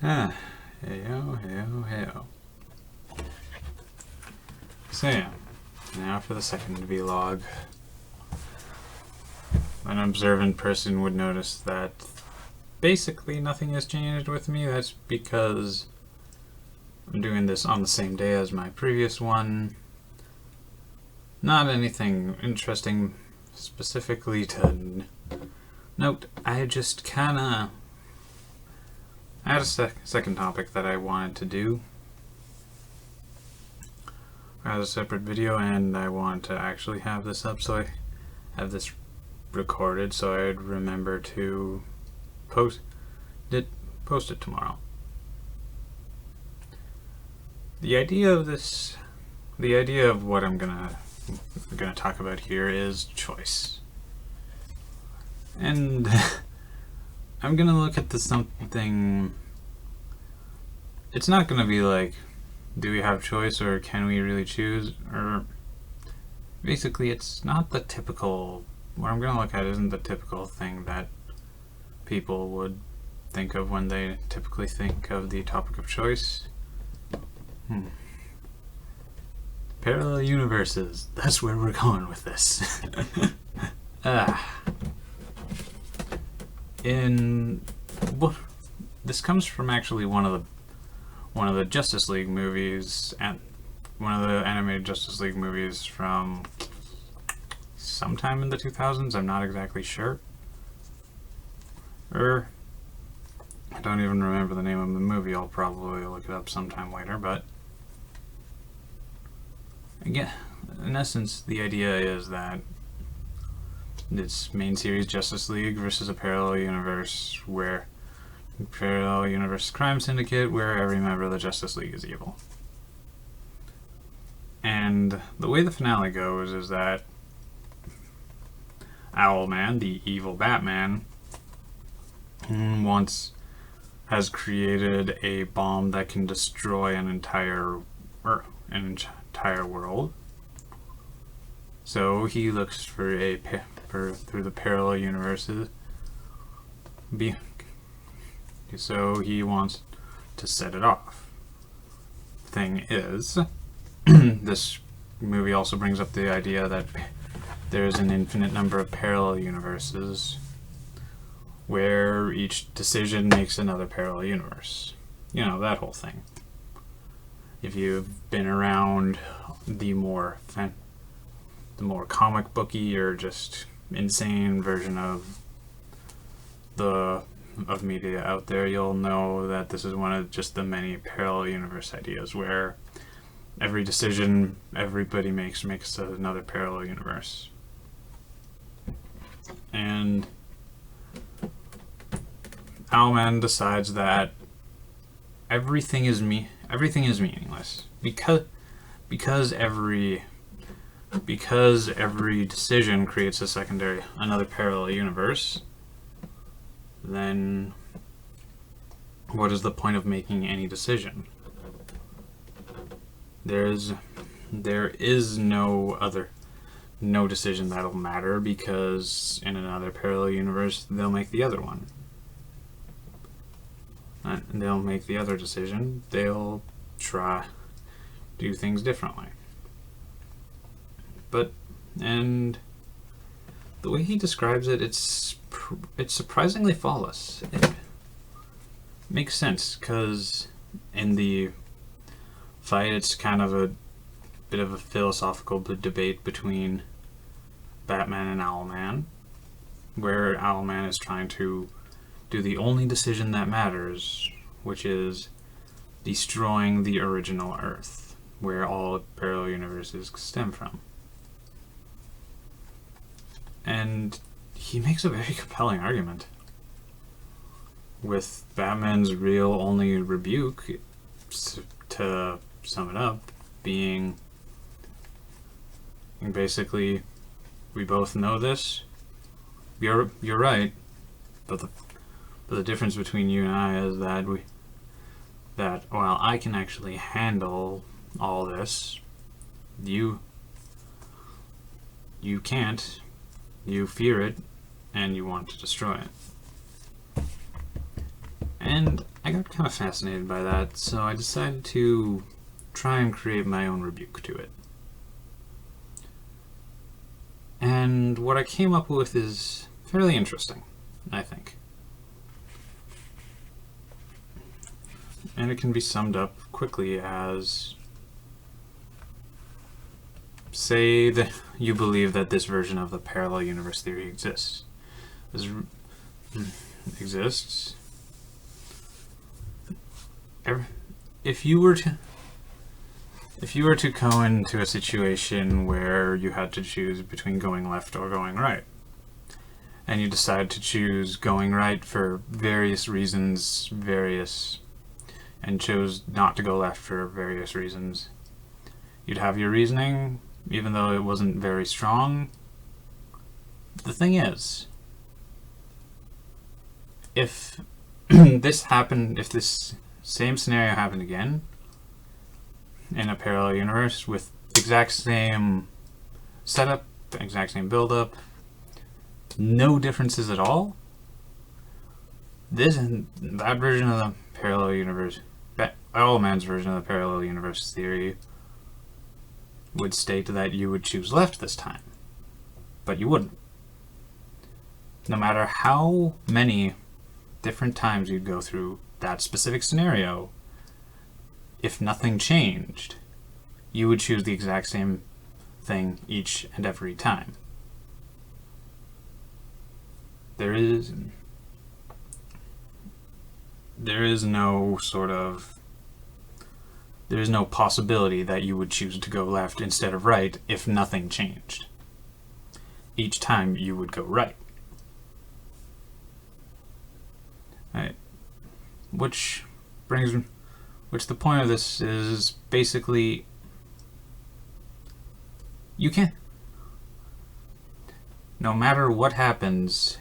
Heyo, heyo, heyo. So yeah, now for the second vlog. An observant person would notice that basically nothing has changed with me. That's because I'm doing this on the same day as my previous one. Not anything interesting specifically to note. I just kinda had a second topic that I wanted to do as a separate video, and I want to actually have this up, so I have this recorded so I'd remember to post it tomorrow. The idea of what I'm gonna talk about here is choice. And I'm gonna look at something. It's not gonna be like, do we have choice or can we really choose? Or basically, it's not the typical. What I'm gonna look at isn't the typical thing that people would think of when they typically think of the topic of choice. Parallel universes. That's where we're going with this. This comes from actually one of the Justice League movies, and one of the animated Justice League movies from sometime in the 2000s. I'm not exactly sure. I don't even remember the name of the movie. I'll probably look it up sometime later, but again, in essence, the idea is that this main series, Justice League, versus a parallel universe crime syndicate where every member of the Justice League is evil. And the way the finale goes is that Owlman, the evil Batman, has created a bomb that can destroy an entire world. So he looks for through the parallel universes. So he wants to set it off. Thing is, this movie also brings up the idea that there's an infinite number of parallel universes where each decision makes another parallel universe. You know, that whole thing. If you've been around the more comic booky or just insane version of media out there, you'll know that this is one of just the many parallel universe ideas where every decision everybody makes another parallel universe. And Owlman decides that everything is meaningless because every decision creates another parallel universe. Then what is the point of making any decision? There is no decision that'll matter, because in another parallel universe they'll make the other one. They'll make the other decision. They'll try do things differently. And the way he describes it, it's surprisingly flawless. It makes sense, because in the fight, it's kind of a bit of a philosophical debate between Batman and Owlman, where Owlman is trying to do the only decision that matters, which is destroying the original Earth, where all parallel universes stem from. And he makes a very compelling argument, with Batman's real only rebuke, to sum it up, being basically, we both know this, you're right, but the difference between you and I is that while I can actually handle all this, you can't. You fear it, and you want to destroy it. And I got kind of fascinated by that, so I decided to try and create my own rebuke to it. And what I came up with is fairly interesting, I think. And it can be summed up quickly as, say that you believe that this version of the parallel universe theory exists. This exists. If you were to go into a situation where you had to choose between going left or going right, and you decide to choose going right for various reasons, and chose not to go left for various reasons, you'd have your reasoning, even though it wasn't very strong. The thing is, if this same scenario happened again in a parallel universe with exact same setup, exact same build-up, no differences at all, that version of the parallel universe, Edelman's version of the parallel universe theory, would state that you would choose left this time, but you wouldn't. No matter how many different times you'd go through that specific scenario, if nothing changed, you would choose the exact same thing each and every time. There is no possibility that you would choose to go left instead of right if nothing changed. Each time you would go right. Which the point of this is basically, you can't, no matter what happens,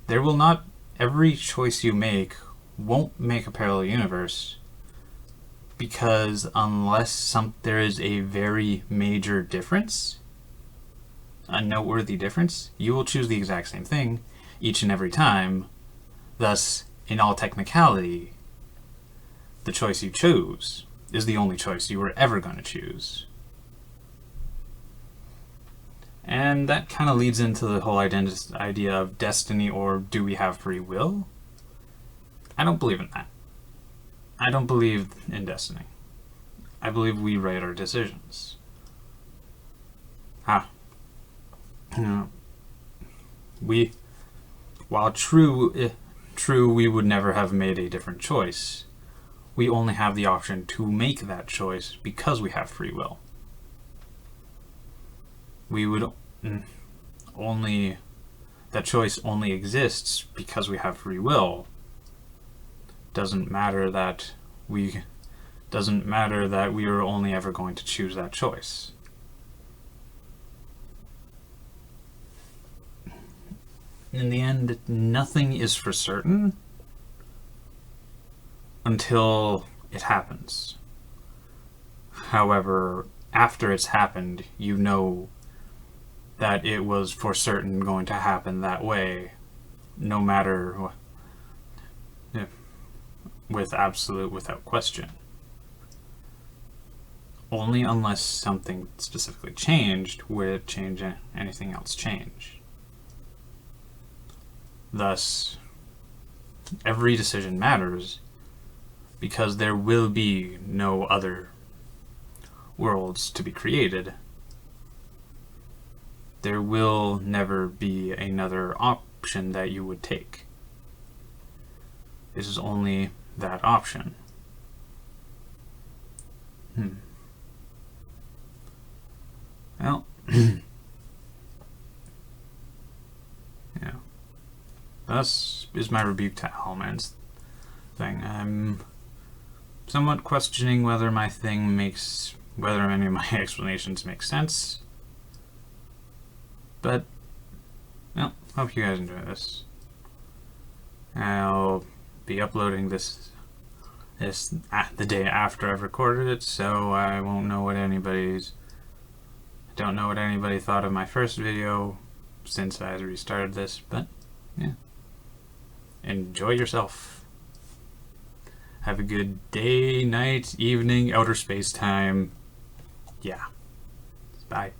every choice you make won't make a parallel universe, because unless there is a very major difference, a noteworthy difference, you will choose the exact same thing each and every time. Thus, in all technicality, the choice you choose is the only choice you were ever going to choose. And that kind of leads into the whole idea of destiny, or do we have free will? I don't believe in that. I don't believe in destiny. I believe we write our decisions. While true, we would never have made a different choice. We only have the option to make that choice because we have free will. That choice only exists because we have free will. Doesn't matter that we are only ever going to choose that choice. In the end, nothing is for certain until it happens. However, after it's happened, you know that it was for certain going to happen that way, no matter without question. Only unless something specifically changed would anything else change. Thus, every decision matters because there will be no other worlds to be created. There will never be another option that you would take. This is only that option. Well, yeah. Thus is my rebuke to Edelman's thing. I'm somewhat questioning whether any of my explanations make sense. But, well, hope you guys enjoy this. I'll be uploading this the day after I've recorded it, so I won't know what anybody thought of my first video since I restarted this, but yeah. Enjoy yourself. Have a good day, night, evening, outer space time. Yeah. Bye.